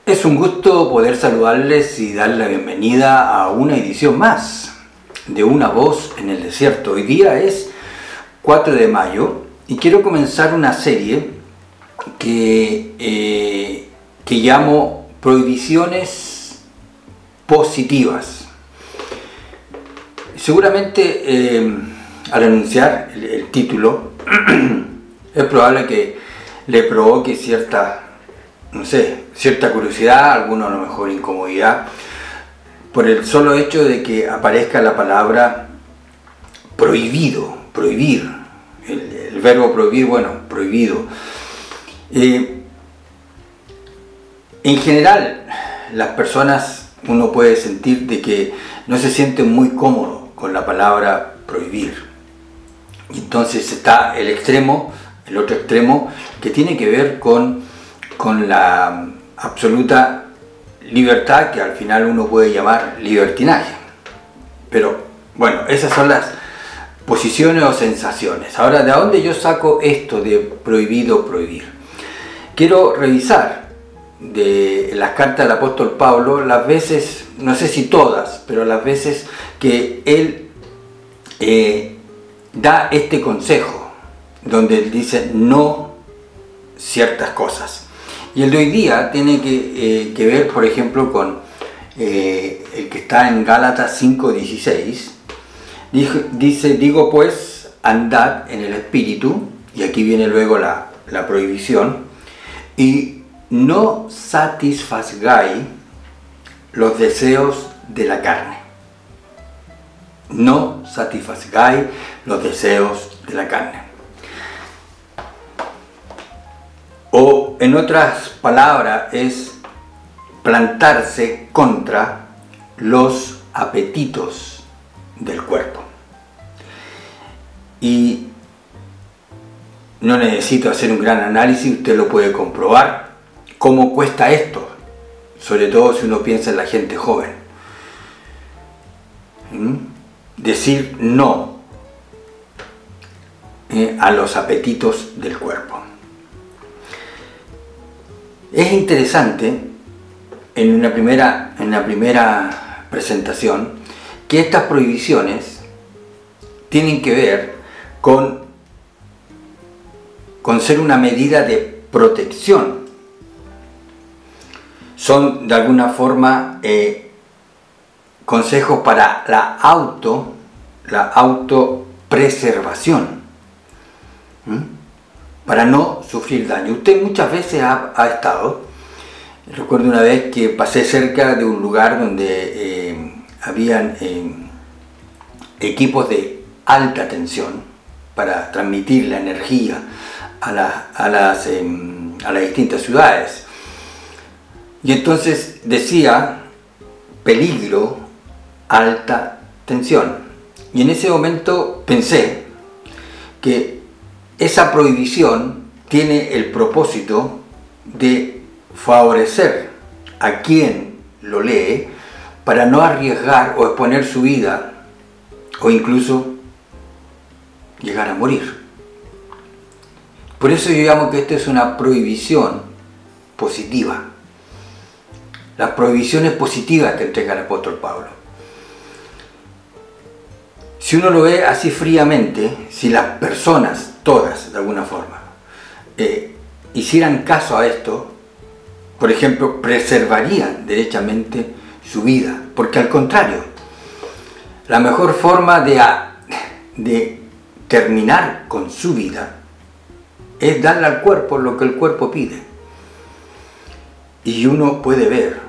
Es un gusto poder saludarles y dar la bienvenida a una edición más de Una Voz en el Desierto. Hoy día es 4 de mayo y quiero comenzar una serie que llamo Prohibiciones Positivas. Seguramente al anunciar el título es probable que le provoque cierta curiosidad, alguna a lo mejor incomodidad, por el solo hecho de que aparezca la palabra prohibido, prohibir, el verbo prohibir, prohibido. En general, las personas, uno puede sentir de que no se sienten muy cómodos con la palabra prohibir. Entonces está el otro extremo, que tiene que ver con la absoluta libertad, que al final uno puede llamar libertinaje. Pero bueno, esas son las posiciones o sensaciones. Ahora, ¿de dónde yo saco esto de prohibido, prohibir? Quiero revisar de las cartas del apóstol Pablo las veces, no sé si todas, pero las veces que él da este consejo, donde él dice no ciertas cosas. Y el de hoy día tiene que ver, por ejemplo, con el que está en Gálatas 5:16. Dice, digo pues, andad en el Espíritu, y aquí viene luego la prohibición, y no satisfagáis los deseos de la carne. No satisfagáis los deseos de la carne. O en otras palabras es plantarse contra los apetitos del cuerpo. Y no necesito hacer un gran análisis, usted lo puede comprobar, cómo cuesta esto, sobre todo si uno piensa en la gente joven. Decir no a los apetitos del cuerpo. Es interesante, en la primera presentación, que estas prohibiciones tienen que ver con ser una medida de protección. Son de alguna forma consejos para la autopreservación. Para no sufrir daño. Usted muchas veces ha estado, recuerdo una vez que pasé cerca de un lugar donde habían equipos de alta tensión para transmitir la energía a las distintas ciudades. Y entonces decía, peligro, alta tensión. Y en ese momento pensé que esa prohibición tiene el propósito de favorecer a quien lo lee para no arriesgar o exponer su vida o incluso llegar a morir. Por eso yo llamo que esto es una prohibición positiva. Las prohibiciones positivas que entrega el apóstol Pablo. Si uno lo ve así fríamente, si las personas, todas de alguna forma, hicieran caso a esto, por ejemplo, preservarían derechamente su vida, porque al contrario, la mejor forma de terminar con su vida es darle al cuerpo lo que el cuerpo pide. Y uno puede ver,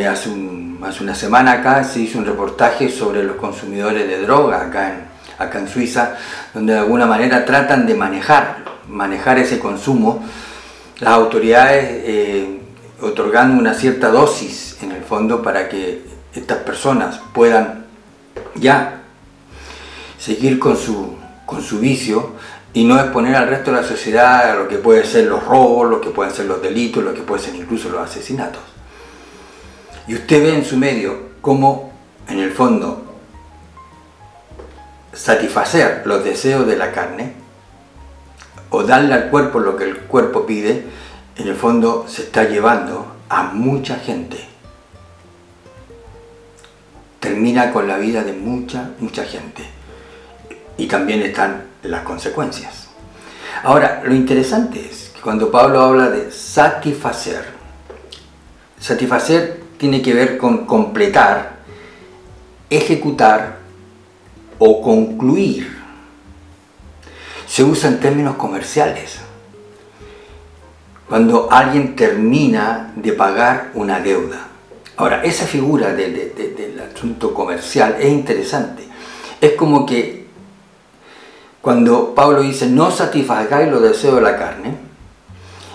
hace una semana acá se hizo un reportaje sobre los consumidores de droga acá en Suiza, donde de alguna manera tratan de manejar ese consumo, las autoridades otorgando una cierta dosis en el fondo para que estas personas puedan ya seguir con su vicio y no exponer al resto de la sociedad a lo que pueden ser los robos, lo que pueden ser los delitos, lo que pueden ser incluso los asesinatos. Y usted ve en su medio cómo, en el fondo, satisfacer los deseos de la carne o darle al cuerpo lo que el cuerpo pide, en el fondo se está llevando a mucha gente. Termina con la vida de mucha gente. Y también están las consecuencias. Ahora, lo interesante es que cuando Pablo habla de satisfacer tiene que ver con completar, ejecutar o concluir. Se usa en términos comerciales. Cuando alguien termina de pagar una deuda. Ahora, esa figura del asunto comercial es interesante. Es como que cuando Pablo dice no satisfagáis los deseos de la carne,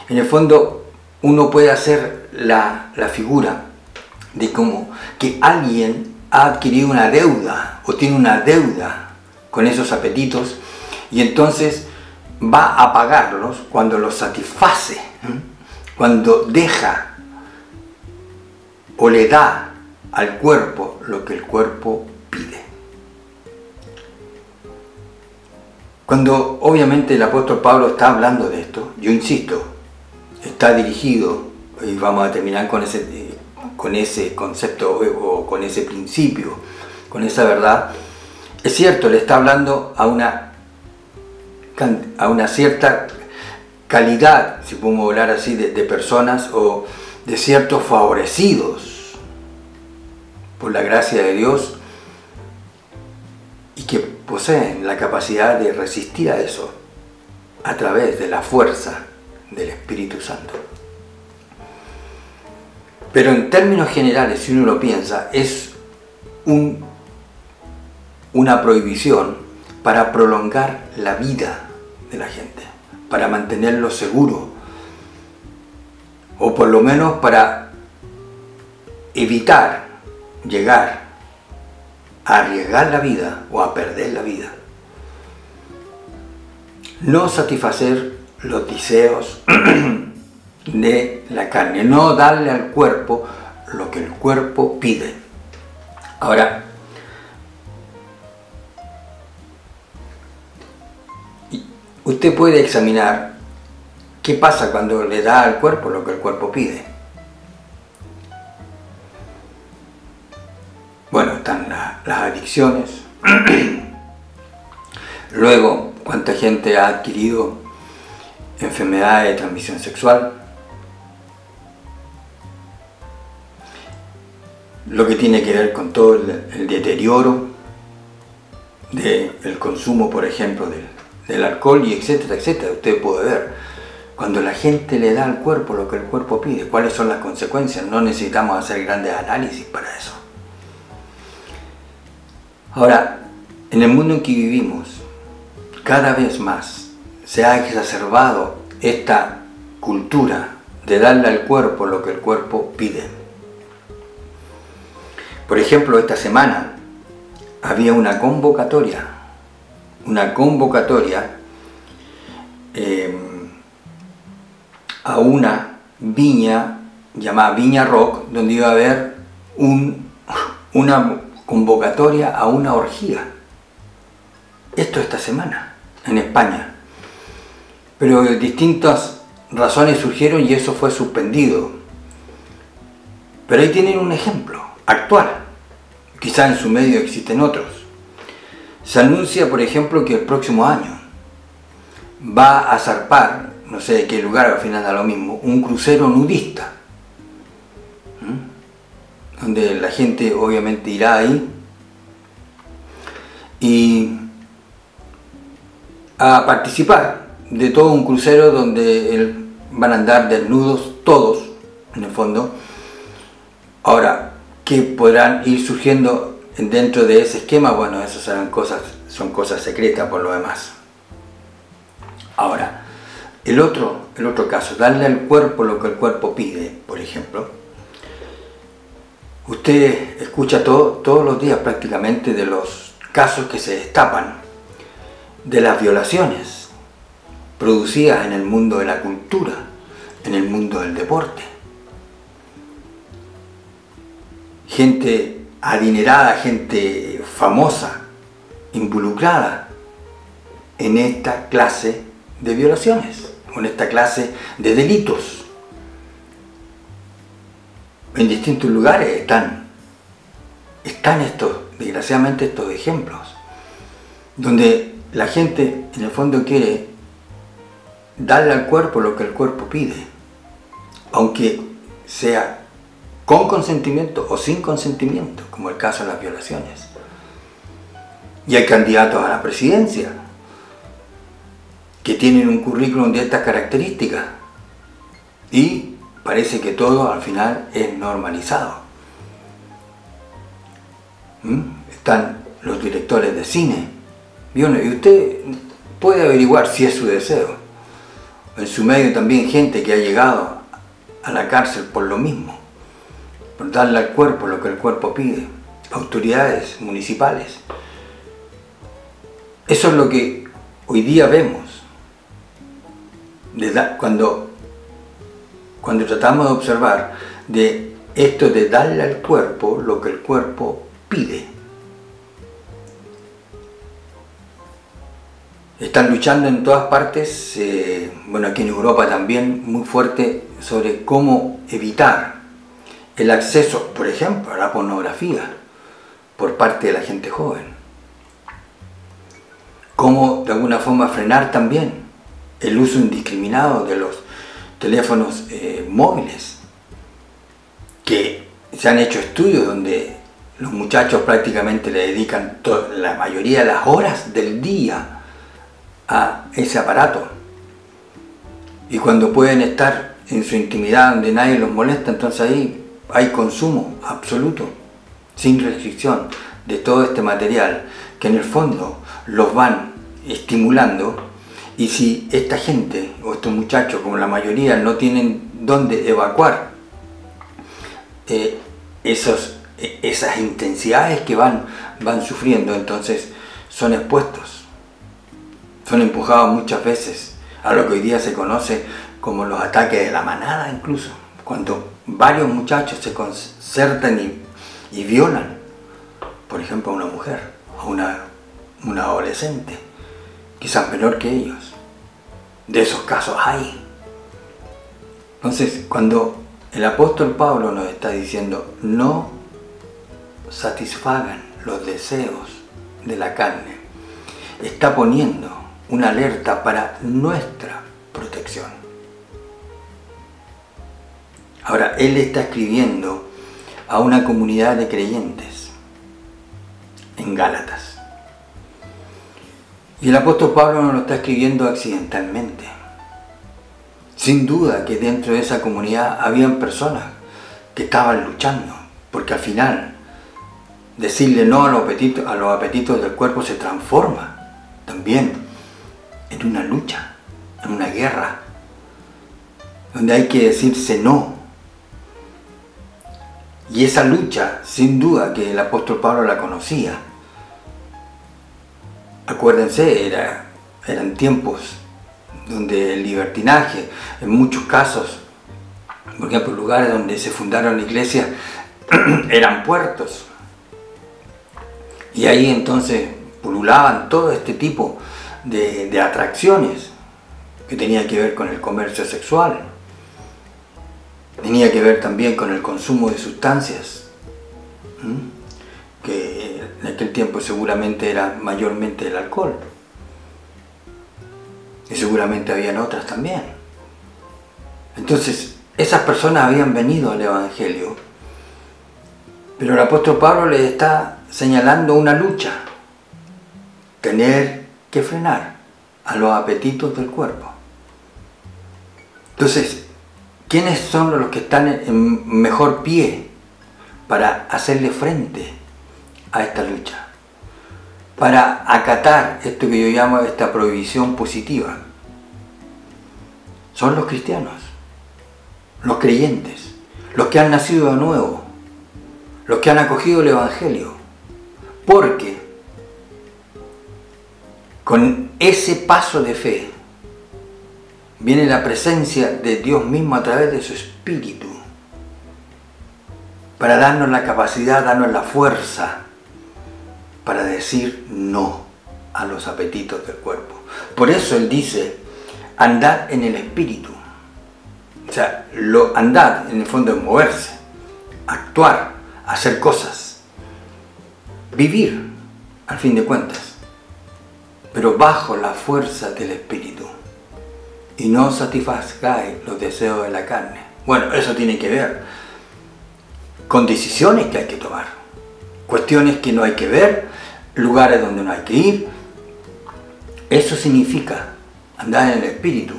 en el fondo uno puede hacer la figura de como que alguien ha adquirido una deuda o tiene una deuda con esos apetitos y entonces va a pagarlos cuando los satisface, cuando deja o le da al cuerpo lo que el cuerpo pide. Cuando obviamente el apóstol Pablo está hablando de esto, yo insisto, está dirigido, y vamos a terminar con ese concepto o con ese principio, con esa verdad, es cierto, le está hablando a una cierta calidad, si podemos hablar así, de personas o de ciertos favorecidos por la gracia de Dios y que poseen la capacidad de resistir a eso a través de la fuerza del Espíritu Santo. Pero en términos generales, si uno lo piensa, es una prohibición para prolongar la vida de la gente, para mantenerlo seguro, o por lo menos para evitar llegar a arriesgar la vida o a perder la vida. No satisfacer los deseos de la carne, no darle al cuerpo lo que el cuerpo pide. Ahora, usted puede examinar qué pasa cuando le da al cuerpo lo que el cuerpo pide. Bueno, están las adicciones. Luego, cuánta gente ha adquirido enfermedades de transmisión sexual. Lo que tiene que ver con todo el deterioro del consumo, por ejemplo, del alcohol y etcétera, etcétera. Usted puede ver, cuando la gente le da al cuerpo lo que el cuerpo pide, cuáles son las consecuencias. No necesitamos hacer grandes análisis para eso. Ahora, en el mundo en que vivimos, cada vez más se ha exacerbado esta cultura de darle al cuerpo lo que el cuerpo pide. Por ejemplo, esta semana había una convocatoria a una viña llamada Viña Rock, donde iba a haber una convocatoria a una orgía. Esto esta semana, en España. Pero distintas razones surgieron y eso fue suspendido. Pero ahí tienen un ejemplo actual. Quizá en su medio existen otros. Se anuncia, por ejemplo, que el próximo año va a zarpar, no sé de qué lugar, al final da lo mismo, un crucero nudista, donde la gente obviamente irá ahí y a participar de todo un crucero donde van a andar desnudos todos, en el fondo. Ahora, ¿qué podrán ir surgiendo dentro de ese esquema? Bueno, esas son cosas secretas por lo demás. Ahora, el otro caso, darle al cuerpo lo que el cuerpo pide, por ejemplo. Usted escucha todos los días prácticamente de los casos que se destapan, de las violaciones producidas en el mundo de la cultura, en el mundo del deporte. Gente adinerada, gente famosa, involucrada en esta clase de violaciones, en esta clase de delitos. en distintos lugares están desgraciadamente estos ejemplos, donde la gente en el fondo quiere darle al cuerpo lo que el cuerpo pide, aunque sea con consentimiento o sin consentimiento, como el caso de las violaciones. Y hay candidatos a la presidencia que tienen un currículum de estas características y parece que todo al final es normalizado. Están los directores de cine, y usted puede averiguar si es su deseo. En su medio también gente que ha llegado a la cárcel por lo mismo, por darle al cuerpo lo que el cuerpo pide. Autoridades municipales. Eso es lo que hoy día vemos. Cuando tratamos de observar de esto de darle al cuerpo lo que el cuerpo pide. Están luchando en todas partes, bueno, aquí en Europa también, muy fuerte sobre cómo evitar el acceso, por ejemplo, a la pornografía por parte de la gente joven. Cómo de alguna forma frenar también el uso indiscriminado de los teléfonos móviles, que se han hecho estudios donde los muchachos prácticamente le dedican la mayoría de las horas del día a ese aparato, y cuando pueden estar en su intimidad donde nadie los molesta, entonces ahí hay consumo absoluto, sin restricción, de todo este material que en el fondo los van estimulando. Y si esta gente o estos muchachos, como la mayoría, no tienen dónde evacuar esas intensidades que van sufriendo, entonces son expuestos, son empujados muchas veces a lo que hoy día se conoce como los ataques de la manada, incluso cuando varios muchachos se concertan y violan, por ejemplo, a una mujer, a una adolescente, quizás menor que ellos. De esos casos hay. Entonces, cuando el apóstol Pablo nos está diciendo no satisfagan los deseos de la carne, está poniendo una alerta para nuestra protección. Ahora, él está escribiendo a una comunidad de creyentes en Gálatas. Y el apóstol Pablo no lo está escribiendo accidentalmente. Sin duda que dentro de esa comunidad habían personas que estaban luchando, porque al final decirle no a los apetitos del cuerpo se transforma también en una lucha, en una guerra, donde hay que decirse no. Y esa lucha, sin duda que el apóstol Pablo la conocía. Acuérdense, eran tiempos donde el libertinaje, en muchos casos, por ejemplo, lugares donde se fundaron iglesias, eran puertos. Y ahí entonces pululaban todo este tipo de atracciones que tenía que ver con el comercio sexual, tenía que ver también con el consumo de sustancias, que en aquel tiempo seguramente era mayormente el alcohol, y seguramente habían otras también. Entonces esas personas habían venido al Evangelio, pero el apóstol Pablo les está señalando una lucha, tener que frenar a los apetitos del cuerpo. Entonces, ¿quiénes son los que están en mejor pie para hacerle frente a esta lucha? Para acatar esto que yo llamo esta prohibición positiva. Son los cristianos, los creyentes, los que han nacido de nuevo, los que han acogido el Evangelio, porque con ese paso de fe viene la presencia de Dios mismo a través de su Espíritu para darnos la capacidad, darnos la fuerza para decir no a los apetitos del cuerpo. Por eso Él dice, andad en el Espíritu. O sea, andad en el fondo es moverse, actuar, hacer cosas, vivir, al fin de cuentas, pero bajo la fuerza del Espíritu, y no satisfagáis los deseos de la carne. Bueno, eso tiene que ver con decisiones que hay que tomar, cuestiones que no hay que ver, lugares donde no hay que ir. Eso significa andar en el Espíritu.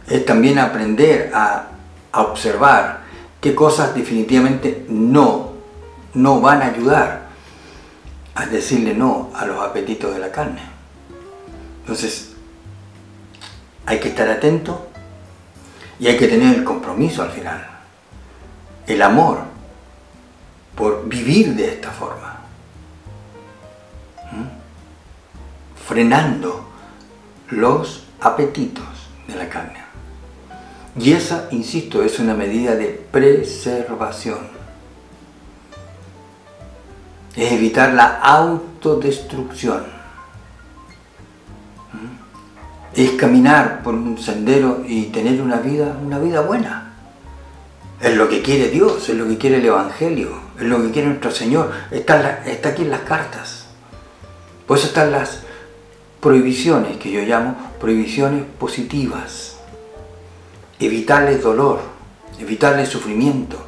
Es también aprender a observar qué cosas definitivamente no van a ayudar a decirle no a los apetitos de la carne. Entonces, hay que estar atento y hay que tener el compromiso al final, el amor por vivir de esta forma, frenando los apetitos de la carne. Y esa, insisto, es una medida de preservación. Es evitar la autodestrucción. Es caminar por un sendero y tener una vida buena. Es lo que quiere Dios, es lo que quiere el Evangelio, es lo que quiere nuestro Señor. Está aquí en las cartas. Por eso están las prohibiciones, que yo llamo prohibiciones positivas. Evitarle dolor, evitarle sufrimiento,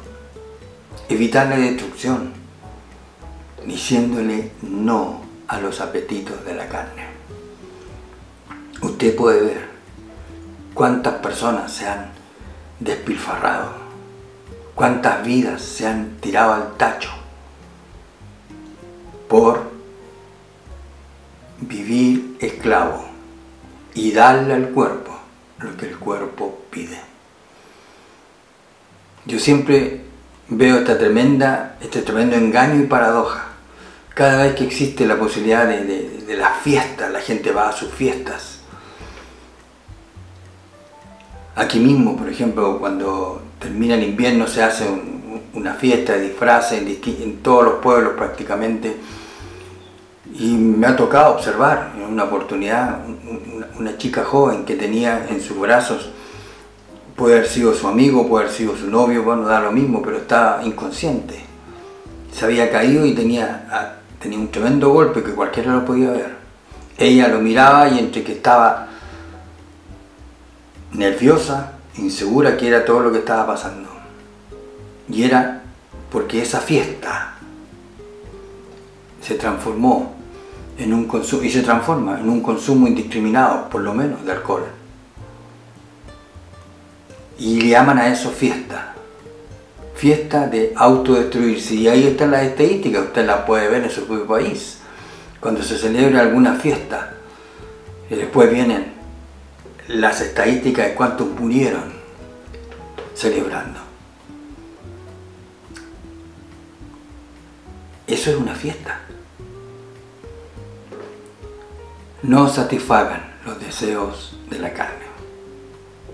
evitarle destrucción, diciéndole no a los apetitos de la carne. Usted puede ver cuántas personas se han despilfarrado, cuántas vidas se han tirado al tacho por vivir esclavo y darle al cuerpo lo que el cuerpo pide. Yo siempre veo este tremendo engaño y paradoja. Cada vez que existe la posibilidad de las fiestas, la gente va a sus fiestas. Aquí mismo, por ejemplo, cuando termina el invierno se hace una fiesta de disfraces en todos los pueblos prácticamente. Y me ha tocado observar en una oportunidad una chica joven que tenía en sus brazos, puede haber sido su amigo, puede haber sido su novio, bueno, da lo mismo, pero estaba inconsciente. Se había caído y tenía un tremendo golpe que cualquiera lo podía ver. Ella lo miraba y entre que estaba nerviosa, insegura, que era todo lo que estaba pasando. Y era porque esa fiesta se transformó en un consumo, y se transforma en un consumo indiscriminado, por lo menos, de alcohol. Y le llaman a eso fiesta. Fiesta de autodestruirse. Y ahí están las estadísticas, usted las puede ver en su propio país. Cuando se celebra alguna fiesta, y después vienen las estadísticas de cuántos murieron celebrando. Eso es una fiesta. No satisfagan los deseos de la carne.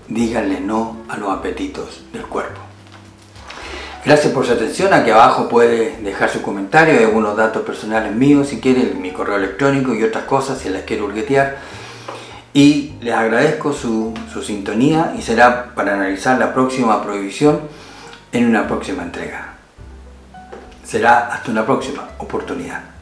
Díganle no a los apetitos del cuerpo. Gracias por su atención. Aquí abajo puede dejar su comentario y algunos datos personales míos, si quiere, mi correo electrónico y otras cosas, si las quiere hurguetear. Y les agradezco su sintonía y será para analizar la próxima prohibición en una próxima entrega. Será hasta una próxima oportunidad.